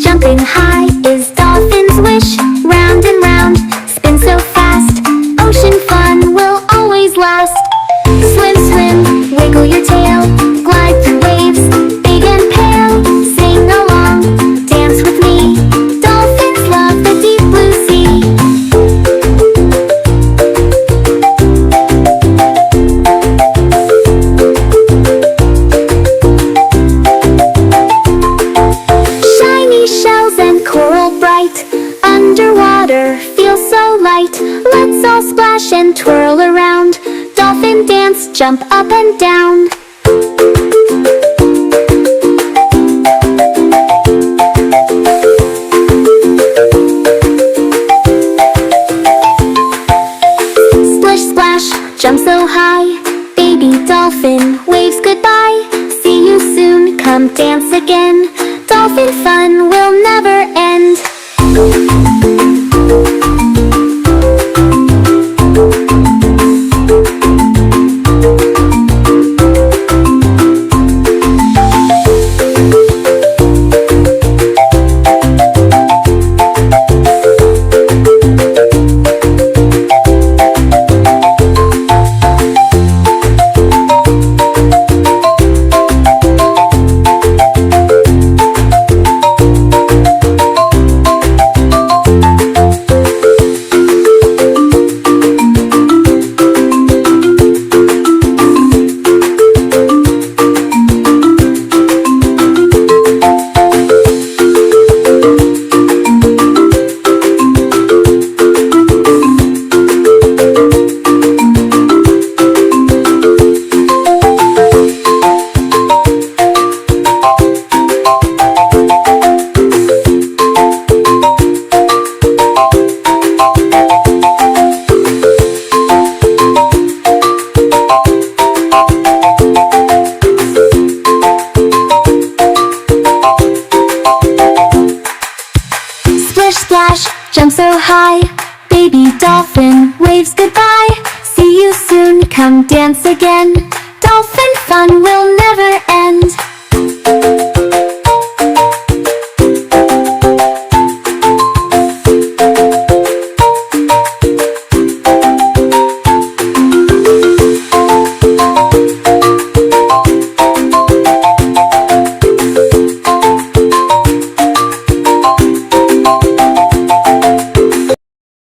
Jumping high is dolphin's wish. Round and round, spin so fast. Ocean fun will always last. Swim, swim, wiggle your tail. Glide through waves, big and pale. Sing along, dance with me. Dolphins love the deep blue sea. Shiny shells and coral bright. Underwater, feel so light. Let's all splash and twirl around. Dolphin dance, jump up and down. Splish splash, jump so high. Baby dolphin waves goodbye. See you soon, come dance again. Dolphin fun will never end. Splash, jump so high. Baby dolphin waves goodbye. See you soon, come dance again. Dolphin fun will never